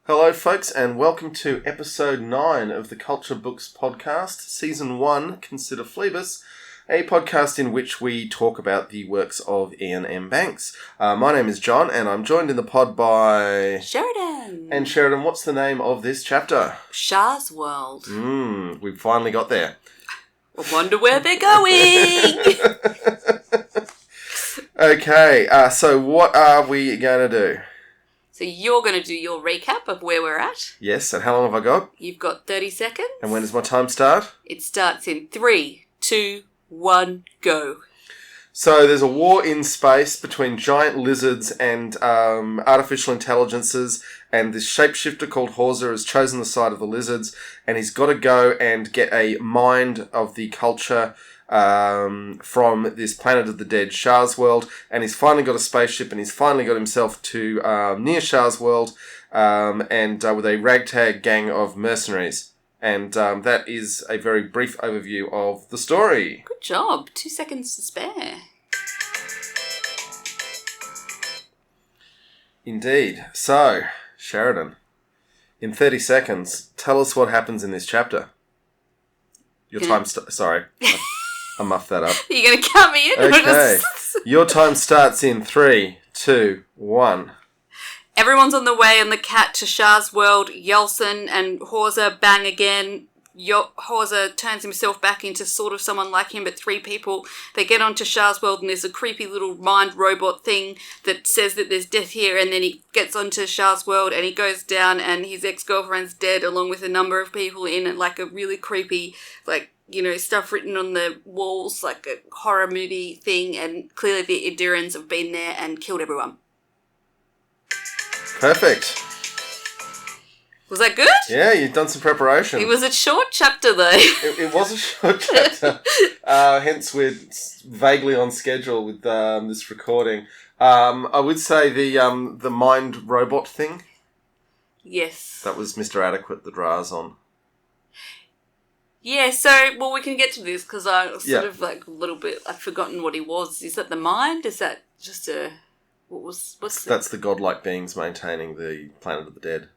Hello, folks, and welcome to episode 9 of the Culture Books podcast, season 1, Consider Phlebas, a podcast in which we talk about the works of Ian M. Banks. My name is John, and I'm joined in the pod by... Sheridan. And Sheridan, what's the name of this chapter? Schar's World. We've finally got there. I wonder where they're going. Okay, so what are we going to do? So you're going to do your recap of where we're at. Yes, and how long have I got? You've got 30 seconds. And when does my time start? It starts in 3, 2, 1, go. So there's a war in space between giant lizards and artificial intelligences, and this shapeshifter called Horza has chosen the side of the lizards, and he's got to go and get a mind of the culture from this planet of the dead, Schar's World, and he's finally got a spaceship, and he's finally got himself to near Schar's World, and with a ragtag gang of mercenaries. And that is a very brief overview of the story. Good job. 2 seconds to spare. Indeed. So, Sheridan, in 30 seconds, tell us what happens in this chapter. Your time... Sorry. I muffed that up. Are you going to count me in? Okay. Your time starts in 3, 2, 1. Everyone's on the way in the cat to Schar's World. Yelson and Horza bang again. Horza turns himself back into sort of someone like him, but 3 people. They get onto Schar's World, and there's a creepy little mind robot thing that says that there's death here, and then he gets onto Schar's World, and he goes down, and his ex-girlfriend's dead, along with a number of people in it, like a really creepy, stuff written on the walls, like a horror movie thing, and clearly the Endurans have been there and killed everyone. Perfect. Was that good? Yeah, you've done some preparation. It was a short chapter, though. It was a short chapter. Hence, we're vaguely on schedule with this recording. I would say the mind robot thing. Yes. That was Mr. Adequate, the Draz on. Yeah, so, we can get to this, because I was sort of a little bit, I've forgotten what he was. Is that the mind? Is that just a... That's the godlike beings maintaining the planet of the dead.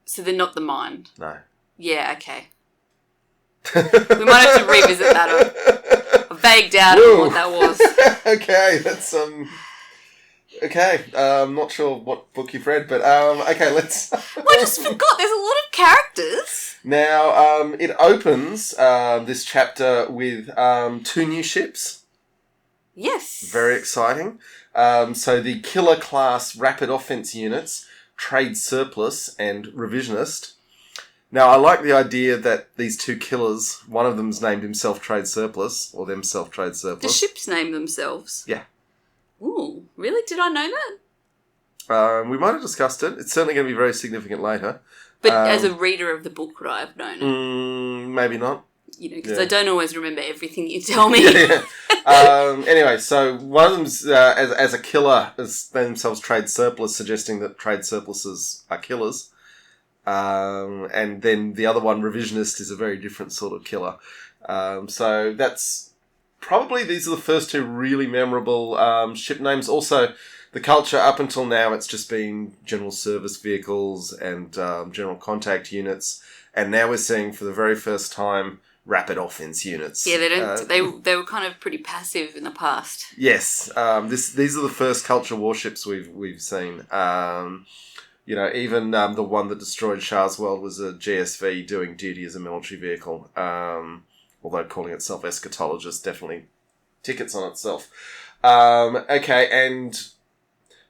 So they're not the mind? No. Yeah, okay. We might have to revisit that. I vagued out on what that was. Okay, that's, Okay, I'm not sure what book you've read, but, okay, let's... Well, I just forgot, there's a lot of characters. Now, it opens, this chapter with, 2 new ships. Yes. Very exciting. So the killer class rapid offense units, Trade Surplus and Revisionist. Now, I like the idea that these 2 killers, one of them's named himself Trade Surplus, or themself Trade Surplus. The ships name themselves? Yeah. Ooh, really? Did I know that? We might have discussed it. It's certainly going to be very significant later. But as a reader of the book, would I have known it? Maybe not. Because I don't always remember everything you tell me. Anyway, so one of them's, as a killer, is they themselves Trade Surplus, suggesting that trade surpluses are killers. And then the other one, Revisionist, is a very different sort of killer. So that's probably, these are the first 2 really memorable ship names. Also, the culture, up until now, it's just been general service vehicles and general contact units. And now we're seeing, for the very first time, rapid offense units. Yeah, they were kind of pretty passive in the past. Yes, these are the first culture warships we've seen. Even the one that destroyed Schar's World was a GSV doing duty as a military vehicle. Although calling itself eschatologist definitely tickets on itself. Okay, and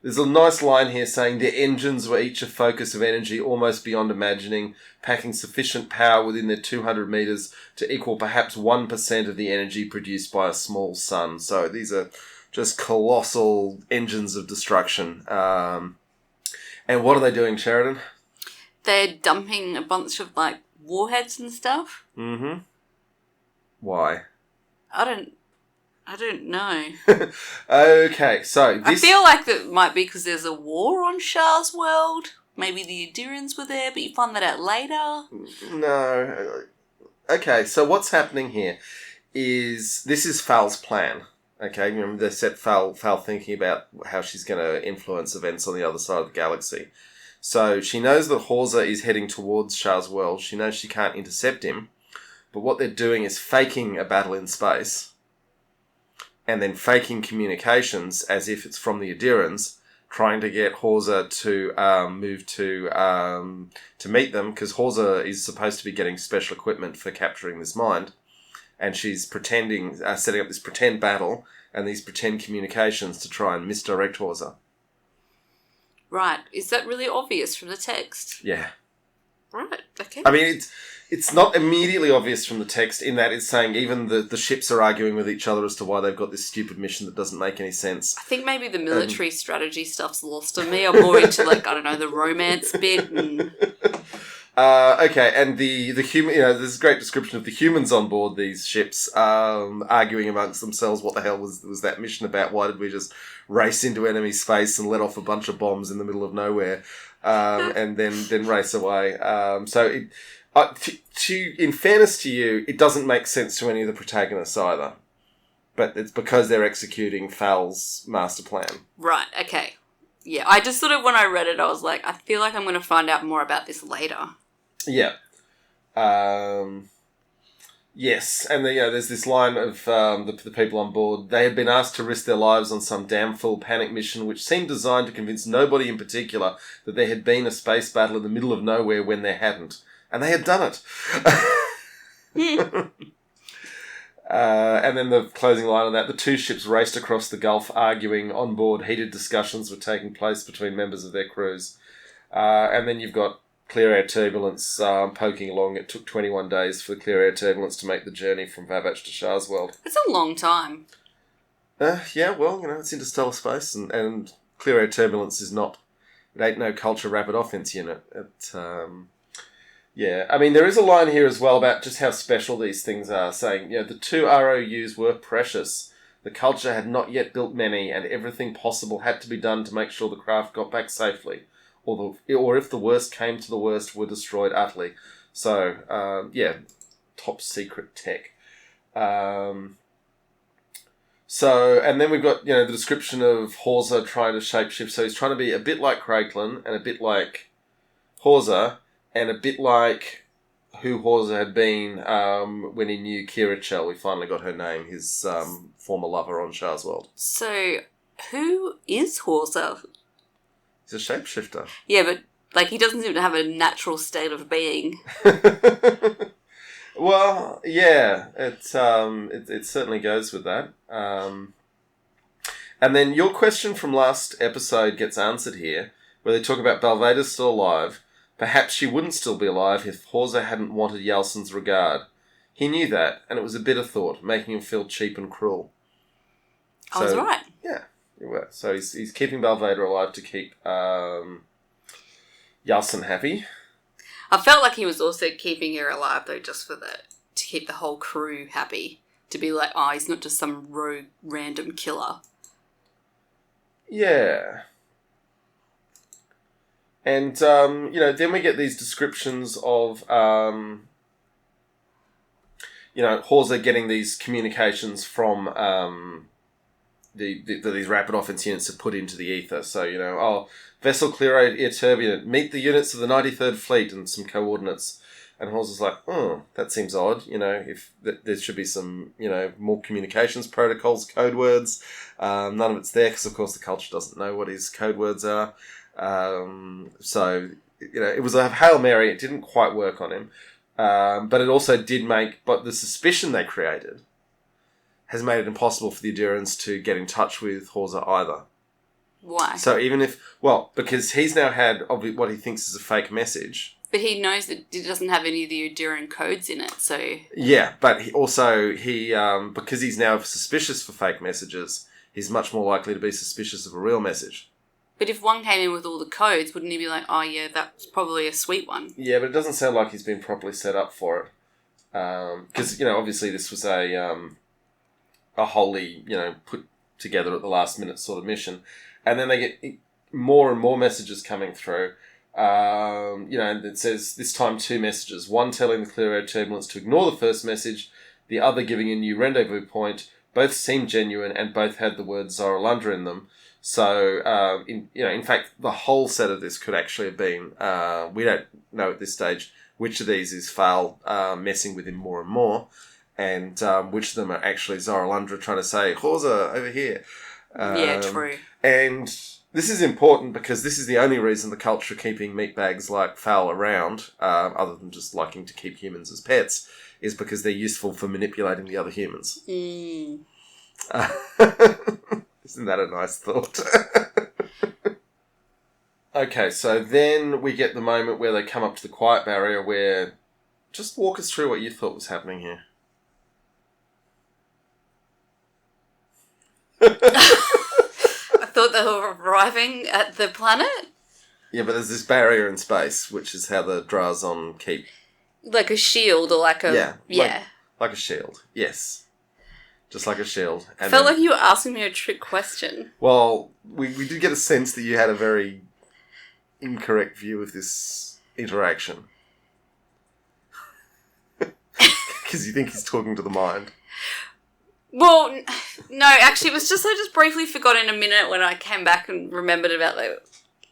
there's a nice line here saying their engines were each a focus of energy almost beyond imagining, packing sufficient power within their 200 metres to equal perhaps 1% of the energy produced by a small sun. So these are just colossal engines of destruction. And what are they doing, Sheridan? They're dumping a bunch of, warheads and stuff. Mm-hmm. Why? I don't know. Okay, so this... I feel like that might be because there's a war on Schar's World. Maybe the Endurans were there, but you find that out later. No. Okay, so what's happening here is... This is Fal's plan. Okay, remember they set Fal thinking about how she's going to influence events on the other side of the galaxy. So she knows that Horza is heading towards Schar's world. She knows she can't intercept him. But what they're doing is faking a battle in space and then faking communications as if it's from the Adirans, trying to get Horza to move to meet them, because Horza is supposed to be getting special equipment for capturing this mind, and she's pretending, setting up this pretend battle and these pretend communications to try and misdirect Horza. Right. Is that really obvious from the text? Yeah. Right. Okay. I mean, it's not immediately obvious from the text in that it's saying even the ships are arguing with each other as to why they've got this stupid mission that doesn't make any sense. I think maybe the military strategy stuff's lost on me. I'm more into, like, I don't know, the romance bit. And... okay, and the human, there's a great description of the humans on board these ships arguing amongst themselves. What the hell was that mission about? Why did we just race into enemy space and let off a bunch of bombs in the middle of nowhere, and then race away? In fairness to you, it doesn't make sense to any of the protagonists either. But it's because they're executing Fal's master plan. Right, okay. Yeah, I just sort of, when I read it, I was like, I feel like I'm going to find out more about this later. Yeah. Yes, and there's this line of the people on board. They had been asked to risk their lives on some damn fool panic mission which seemed designed to convince nobody in particular that there had been a space battle in the middle of nowhere when there hadn't. And they had done it. And then the closing line on that, the two ships raced across the Gulf arguing on board. Heated discussions were taking place between members of their crews. And then you've got clear air turbulence poking along. It took 21 days for the clear air turbulence to make the journey from Phlebas to Schar's world. It's a long time. Yeah, well, it's interstellar space, and clear air turbulence is not... It ain't no culture rapid offense unit. Yeah, I mean, there is a line here as well about just how special these things are, saying, the two ROUs were precious. The culture had not yet built many, and everything possible had to be done to make sure the craft got back safely. Or if the worst came to the worst, were destroyed utterly. So, top secret tech. And then we've got, the description of Horza trying to shapeshift. So he's trying to be a bit like Craiglin, and a bit like Horza, and a bit like who Horza had been when he knew Kira Chell. We finally got her name, his former lover on Schar's world. So, who is Horza? He's a shapeshifter. Yeah, but he doesn't seem to have a natural state of being. Well, yeah, it certainly goes with that. And then your question from last episode gets answered here, where they talk about Belvader's still alive. Perhaps she wouldn't still be alive if Horza hadn't wanted Yalson's regard. He knew that, and it was a bitter thought, making him feel cheap and cruel. I was right. Yeah, you were. So he's keeping Belvader alive to keep Yalson happy. I felt like he was also keeping her alive, though, just for to keep the whole crew happy. To be like, he's not just some rogue random killer. Yeah. And, then we get these descriptions of, Horza getting these communications from these rapid offense units are put into the ether. So, vessel clear air turbulent, meet the units of the 93rd Fleet, and some coordinates. And Horza's like, that seems odd. If there should be some, more communications protocols, code words. None of it's there because, of course, the culture doesn't know what his code words are. It was a Hail Mary. It didn't quite work on him. But it also did but the suspicion they created has made it impossible for the Adirans to get in touch with Horza either. Why? So because he's now had what he thinks is a fake message. But he knows that it doesn't have any of the Adiran codes in it, so... Yeah, but because he's now suspicious for fake messages, he's much more likely to be suspicious of a real message. But if one came in with all the codes, wouldn't he be like, that's probably a sweet one? Yeah, but it doesn't sound like he's been properly set up for it. Because, obviously this was a wholly, put together at the last minute sort of mission. And then they get more and more messages coming through. And it says, this time 2 messages. One telling the clear air turbulence to ignore the first message, the other giving a new rendezvous point. Both seemed genuine and both had the word Zoralundra in them. So, in fact, the whole set of this could actually have been, we don't know at this stage which of these is Phal messing with him more and more, and which of them are actually Zoralundra trying to say, Horza, over here. Yeah, true. And this is important because this is the only reason the culture keeping meatbags like Phal around, other than just liking to keep humans as pets, is because they're useful for manipulating the other humans. Mm. Isn't that a nice thought? Okay, so then we get the moment where they come up to the quiet barrier where... Just walk us through what you thought was happening here. I thought they were arriving at the planet. Yeah, but there's this barrier in space, which is how the Drazon keep... Like a shield or like a... Yeah. Like a shield, yes. Just like a shield. I felt like you were asking me a trick question. Well, we did get a sense that you had a very incorrect view of this interaction. Because you think he's talking to the mind. Well, no, actually, it was just I just briefly forgot in a minute when I came back and remembered about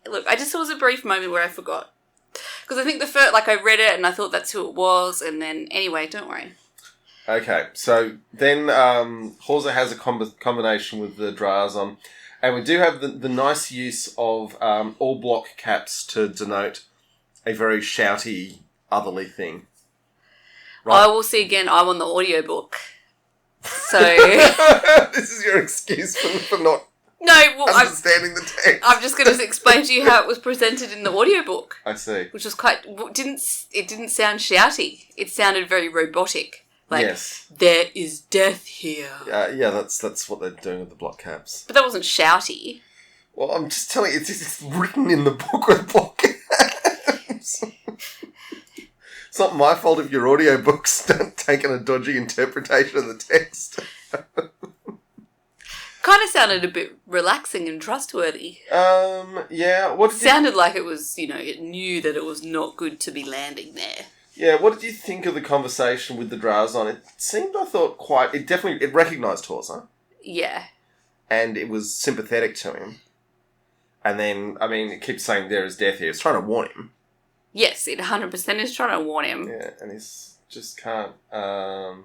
look, I just, it was a brief moment where I forgot. Because I think the first, I read it and I thought that's who it was, and then, anyway, don't worry. Okay, so then Horza has a combination with the Drazon, and we do have the nice use of all block caps to denote a very shouty, otherly thing. Right? I will see again, I'm on the audiobook. So... This is your excuse for not understanding the text. I'm just going to explain to you how it was presented in the audiobook. I see. Which was it didn't sound shouty. It sounded very robotic. Yes. There is death here. Yeah, that's what they're doing with the block caps. But that wasn't shouty. Well, I'm just telling you, it's written in the book with block caps. It's not my fault if your audiobooks don't take a dodgy interpretation of the text. Kind of sounded a bit relaxing and trustworthy. Yeah. It sounded like it was, it knew that it was not good to be landing there. Yeah, what did you think of the conversation with the Drazon? It seemed, I thought, it recognised Horza. Yeah. And it was sympathetic to him. And then, it keeps saying there is death here. It's trying to warn him. Yes, it 100% is trying to warn him. Yeah, and he's just can't, And,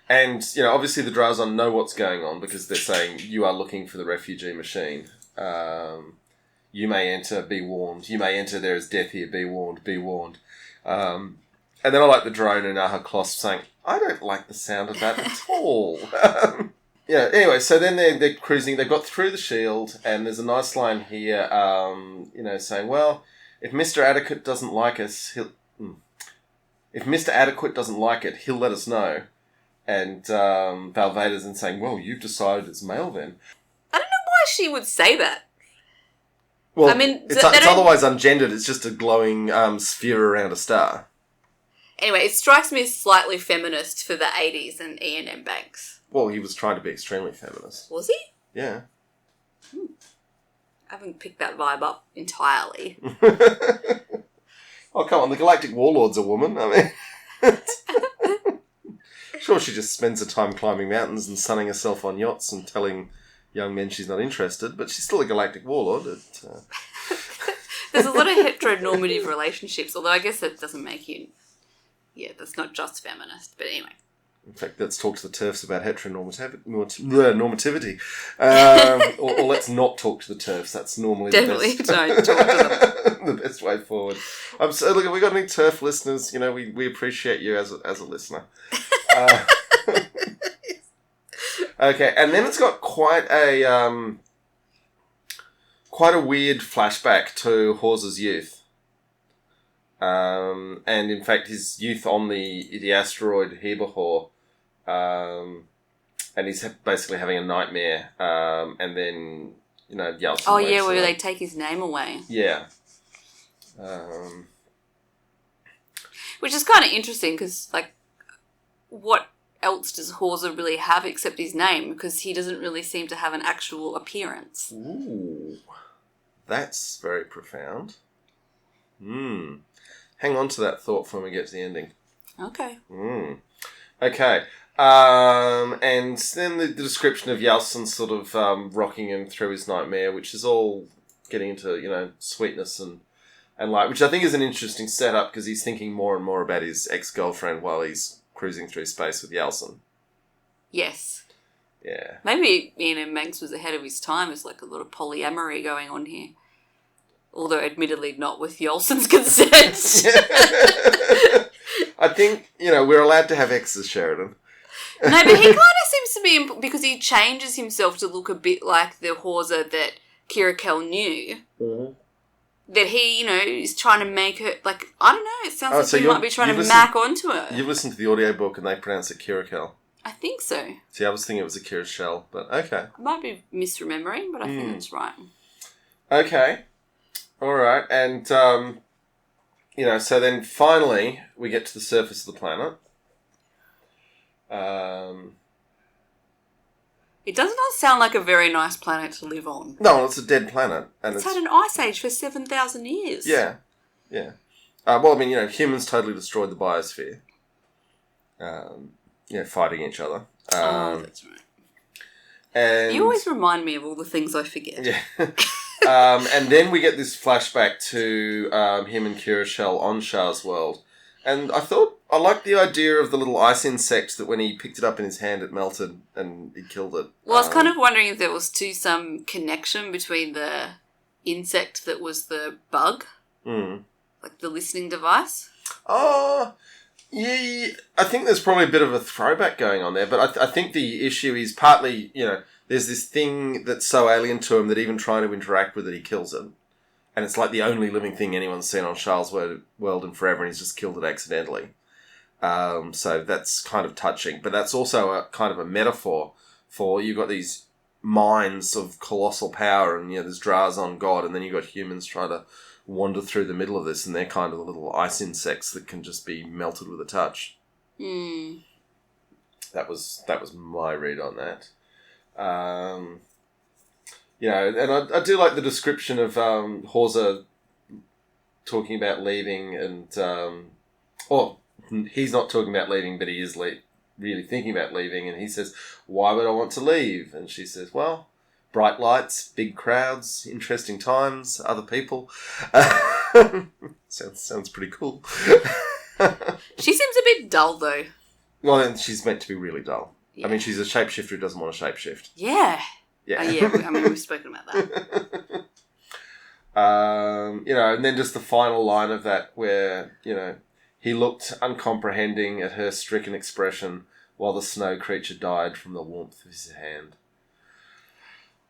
obviously the Drazon know what's going on because they're saying, you are looking for the refugee machine. You may enter, be warned. You may enter, there is death here, be warned, be warned. And then I like the drone and Aha Kloss saying, I don't like the sound of that at all. Anyway, so then they're cruising. They got through the shield, and there's a nice line here, saying, well, if Mr. Adequate doesn't like us, if Mr. Adequate doesn't like it, he'll let us know. And Valvader's then saying, well, you've decided it's male then. I don't know why she would say that. Well, it's otherwise ungendered. It's just a glowing sphere around a star. Anyway, it strikes me as slightly feminist for the 80s and Ian M. Banks. Well, he was trying to be extremely feminist. Was he? Yeah. I haven't picked that vibe up entirely. Oh, come on. The Galactic Warlord's a woman. Sure, she just spends her time climbing mountains and sunning herself on yachts and telling young men she's not interested, but she's still a Galactic Warlord. There's a lot of heteronormative relationships, although I guess that doesn't make you... Yeah, that's not just feminist, but anyway. In fact, let's talk to the TERFs about normativity. Or let's not talk to the TERFs. That's normally Definitely the best. Don't talk to them. The best way forward. So, look, have we got any TERF listeners? We appreciate you as a listener. Okay, and then it's got quite a weird flashback to Horza's youth. And in fact, his youth on the asteroid Heberhor, and he's basically having a nightmare, and then, Yeltsin. Oh, yeah, where they take his name away. Yeah. Which is kind of interesting, because, what else does Horza really have except his name? Because he doesn't really seem to have an actual appearance. Ooh. That's very profound. Hang on to that thought when we get to the ending. Okay. Okay. And then the description of Yalson sort of rocking him through his nightmare, which is all getting into, sweetness and light, which I think is an interesting setup because he's thinking more and more about his ex-girlfriend while he's cruising through space with Yalson. Yes. Yeah. Maybe Ian M. Banks was ahead of his time. There's like a lot of polyamory going on here. Although, admittedly, not with Yalson's consent. I think, we're allowed to have exes, Sheridan. No, but he kind of seems to be... because he changes himself to look a bit like the Horza that Kira Kell knew. Mm-hmm. That he, is trying to make her... Like, I don't know. It sounds like so he might be trying to mac onto her. You've listened to the audiobook and they pronounce it Kira Kell. I think so. See, I was thinking it was Akira Shell, but okay. I might be misremembering, but I think that's right. Okay. All right. And, so then finally we get to the surface of the planet. It does not sound like a very nice planet to live on. No, it's a dead planet. And it's had an ice age for 7,000 years. Yeah. Yeah. Humans totally destroyed the biosphere. Fighting each other. That's right. And you always remind me of all the things I forget. Yeah. And then we get this flashback to him and Kira Shell on Schar's world. And I liked the idea of the little ice insect that when he picked it up in his hand, it melted and he killed it. Well, I was kind of wondering if there was some connection between the insect that was the bug, like the listening device. Oh, yeah. I think there's probably a bit of a throwback going on there, but I think the issue is partly, there's this thing that's so alien to him that even trying to interact with it, he kills it. And it's like the only living thing anyone's seen on Charles' world in forever, and he's just killed it accidentally. So that's kind of touching. But that's also a kind of a metaphor for you've got these minds of colossal power, and there's Drazon God, and then you've got humans trying to wander through the middle of this, and they're kind of the little ice insects that can just be melted with a touch. That was my read on that. And I do like the description of Horza talking about leaving, and he's not talking about leaving, but he is really thinking about leaving, and he says, "Why would I want to leave?" And she says, "Well, bright lights, big crowds, interesting times, other people." Sounds pretty cool. She seems a bit dull, though. Well, then she's meant to be really dull. Yeah. I mean, she's a shapeshifter who doesn't want to shapeshift. Yeah. Yeah. We've spoken about that. And then just the final line of that where, he looked uncomprehending at her stricken expression while the snow creature died from the warmth of his hand.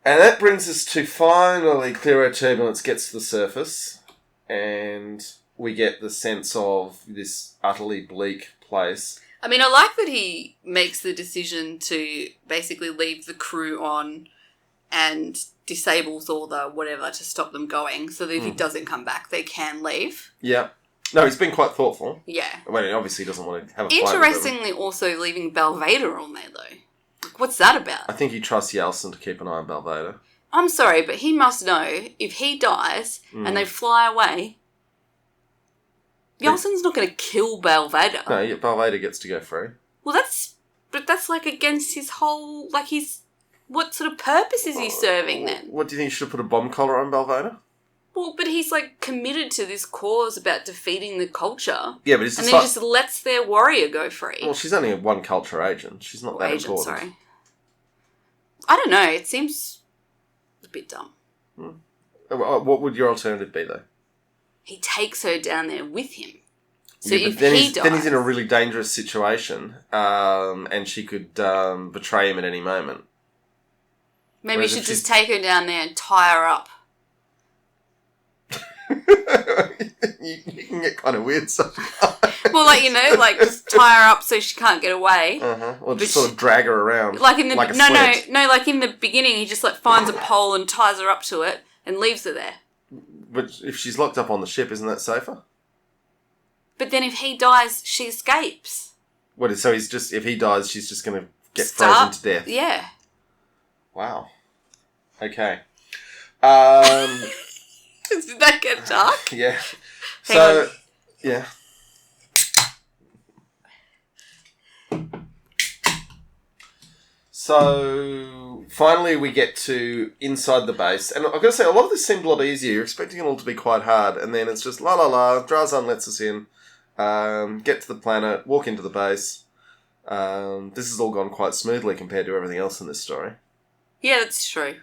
And that brings us to finally Clear Turbulence gets to the surface, and we get the sense of this utterly bleak place. I mean, I like that he makes the decision to basically leave the crew on and disables all the whatever to stop them going, so that if he doesn't come back, they can leave. Yeah. No, he's been quite thoughtful. Yeah. Well, he obviously doesn't want to have a fight with them. Interestingly, also leaving Belvader on there, though. Like, what's that about? I think he trusts Yalson to keep an eye on Belvader. I'm sorry, but he must know if he dies and they fly away, Yalson's not going to kill Belvader. No, Belvader gets to go free. Well, that's like against his whole, like what sort of purpose is he serving then? What do you think, you should have put a bomb collar on Belvader? Well, but he's committed to this cause about defeating the culture. Yeah, but it's and then he just lets their warrior go free. Well, she's only a one culture agent. She's not that important. Sorry. I don't know. It seems a bit dumb. What would your alternative be, though? He takes her down there with him. So yeah, if then he dies... Then he's in a really dangerous situation, and she could betray him at any moment. Maybe you should just take her down there and tie her up. you can get kind of weird sometimes. Well, just tie her up so she can't get away. Or just sort of drag her around. Like in the like in the beginning, he just finds a pole and ties her up to it and leaves her there. But if she's locked up on the ship, isn't that safer? But then if he dies, she escapes. What? So if he dies, she's just going to get frozen to death. Yeah. Wow. Okay. Did that get dark? Yeah. Hang on. Yeah. So, finally we get to inside the base. And I've got to say, a lot of this seemed a lot easier. You're expecting it all to be quite hard. And then it's just Drazan lets us in, get to the planet, walk into the base. This has all gone quite smoothly compared to everything else in this story. Yeah, that's true.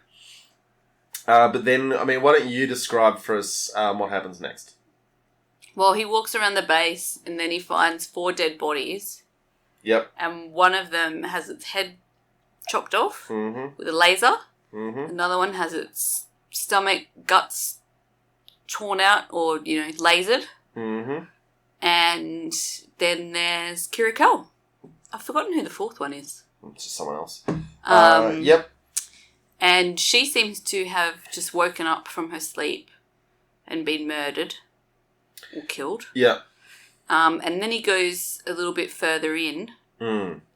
But then, I mean, why don't you describe for us what happens next? Well, he walks around the base and then he finds 4 dead bodies. Yep. And one of them has its head chopped off with a laser. Mm-hmm. Another one has its stomach, guts torn out or, lasered. Mm-hmm. And then there's Kirikel. I've forgotten who the 4th one is. It's just someone else. Yep. And she seems to have just woken up from her sleep and been murdered or killed. Yeah. And then he goes a little bit further in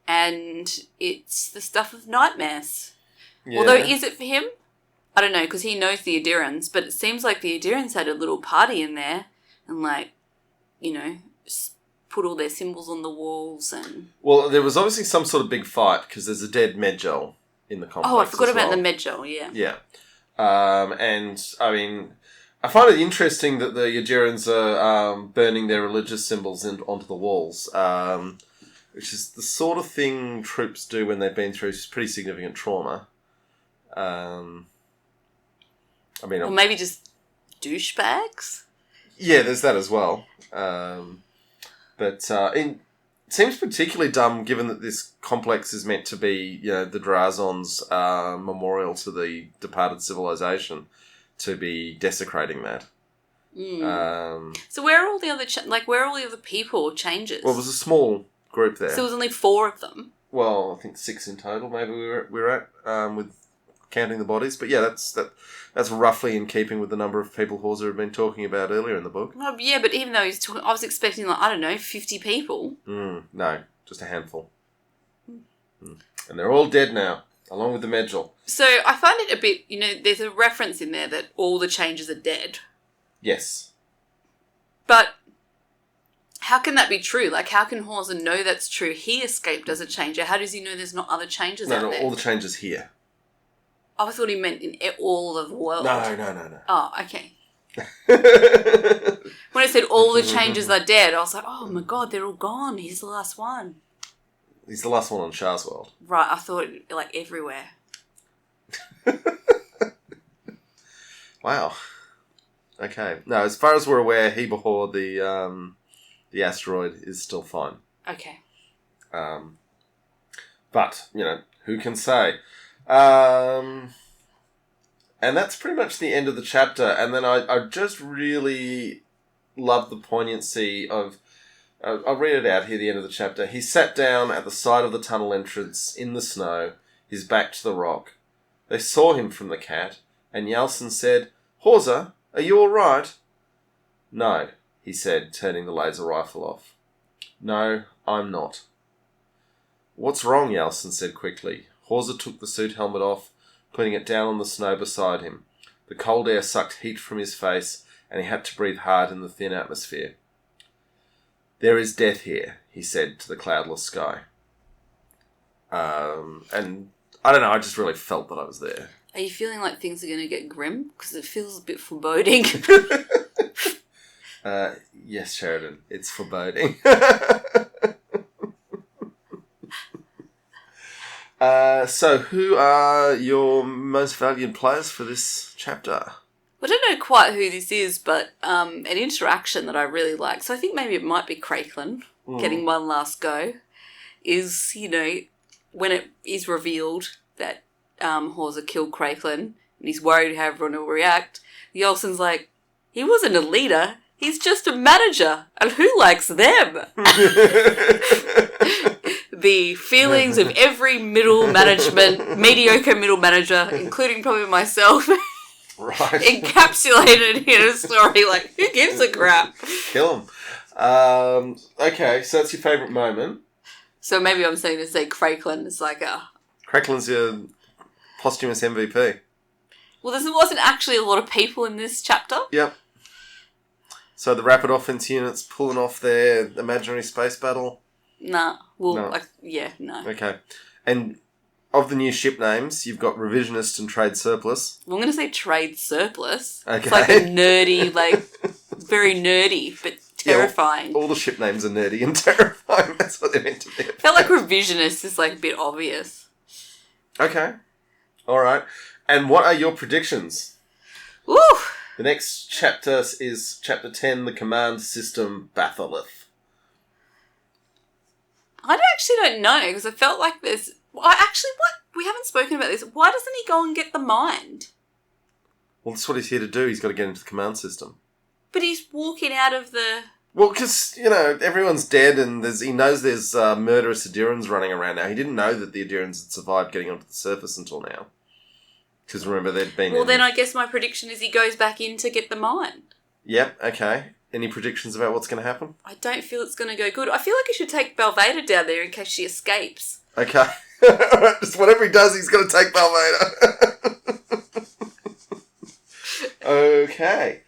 and it's the stuff of nightmares. Yeah. Although, is it for him? I don't know, because he knows the Adirans, but it seems like the Adirans had a little party in there and, put all their symbols on the walls and... Well, there was obviously some sort of big fight because there's a dead Medjol in the complex. Oh, I forgot about the Medjol, yeah. Yeah. And, I mean, I find it interesting that the Adirans are burning their religious symbols onto the walls, which is the sort of thing troops do when they've been through pretty significant trauma. Or maybe just douchebags? Yeah, there's that as well. But it seems particularly dumb given that this complex is meant to be, the Drazon's memorial to the departed civilization, to be desecrating that. So where are all the other where are all the other people or changes? Well, it was a small group there. So there was only 4 of them? Well, I think 6 in total maybe we're at, with counting the bodies. But yeah, that's roughly in keeping with the number of people Horza had been talking about earlier in the book. Oh, yeah, but even though he's talking, I was expecting 50 people. No, just a handful. And they're all dead now, along with the Medjol. So I find it a bit, there's a reference in there that all the changes are dead. Yes. But how can that be true? How can Horza know that's true? He escaped as a changer. How does he know there's not other changes out there? No, all the changes here. I thought he meant in all of the world. No. Oh, okay. When I said all the changes are dead, I was like, oh my god, they're all gone. He's the last one. He's the last one on Schar's world. Right, I thought everywhere. Wow. Okay. No, as far as we're aware, Hebehor, the asteroid, is still fine. Okay. But, who can say? And that's pretty much the end of the chapter. And then I just really love the poignancy of... I'll read it out here, the end of the chapter. He sat down at the side of the tunnel entrance in the snow, his back to the rock. They saw him from the cat, and Yalson said, "Horza, are you all right?" "No," he said, turning the laser rifle off. "No, I'm not." "What's wrong?" Yalson said quickly. Horza took the suit helmet off, putting it down on the snow beside him. The cold air sucked heat from his face, and he had to breathe hard in the thin atmosphere. "There is death here," he said to the cloudless sky. And I don't know, I just really felt that I was there. Are you feeling like things are going to get grim? Because it feels a bit foreboding. Yes, Sheridan, it's foreboding. So who are your most valued players for this chapter? I don't know quite who this is, but an interaction that I really like, so I think maybe it might be Craiklin getting one last go, is, when it is revealed that Horza killed Craiklin and he's worried how everyone will react, Yolson's like, he wasn't a leader, he's just a manager, and who likes them? The feelings of every mediocre middle manager, including probably myself, right, encapsulated in a story. Who gives a crap? Kill him. Okay, so that's your favourite moment. So maybe I'm saying to say Craiklin is Craiklin's your posthumous MVP. Well, there wasn't actually a lot of people in this chapter. Yep. So the rapid offense units pulling off their imaginary space battle. Nah. Well, no. no. Okay. And of the new ship names, you've got revisionist and trade surplus. Well, I'm going to say trade surplus. Okay. It's like a nerdy, very nerdy, but terrifying. Yeah, all the ship names are nerdy and terrifying. That's what they're meant to be. I felt like revisionist is a bit obvious. Okay. All right. And what are your predictions? Woo! The next chapter is Chapter 10, The Command System Batholith. I actually don't know, because I felt like there's... What? We haven't spoken about this. Why doesn't he go and get the mind? Well, that's what he's here to do. He's got to get into the command system. But he's walking out of the... Well, because, everyone's dead and he knows there's murderous Adirans running around now. He didn't know that the Adirans had survived getting onto the surface until now. Because remember, they'd been... Well, then I guess my prediction is he goes back in to get the mine. Yep, okay. Any predictions about what's going to happen? I don't feel it's going to go good. I feel like he should take Belveda down there in case she escapes. Okay. Just whatever he does, he's going to take Belveda. Okay.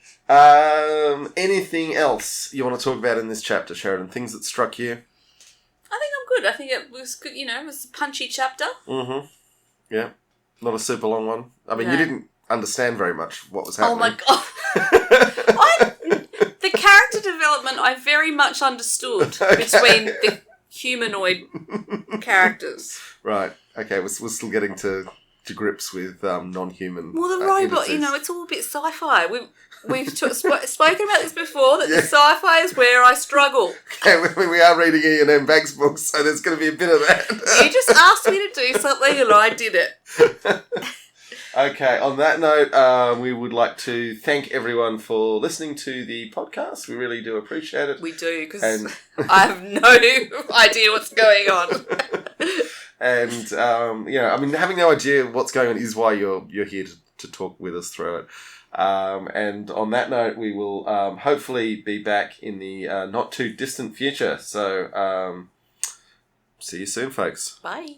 Anything else you want to talk about in this chapter, Sheridan? Things that struck you? I think I'm good. I think it was good. It was a punchy chapter. Mm-hmm. Yeah. Not a super long one. I mean, You didn't understand very much what was happening. Oh my god. The character development I very much understood between the humanoid characters. Right. Okay, we're still getting to grips with non-human. Well, the robot, entities. it's all a bit sci-fi. We've spoken about this before, that the sci-fi is where I struggle. Okay, we are reading Ian M. Banks' books, so there's going to be a bit of that. You just asked me to do something and I did it. Okay, on that note, we would like to thank everyone for listening to the podcast. We really do appreciate it. We do, because I have no idea what's going on. And, having no idea what's going on is why you're here to talk with us through it. And on that note, we will hopefully be back in the not too distant future. So, see you soon, folks. Bye.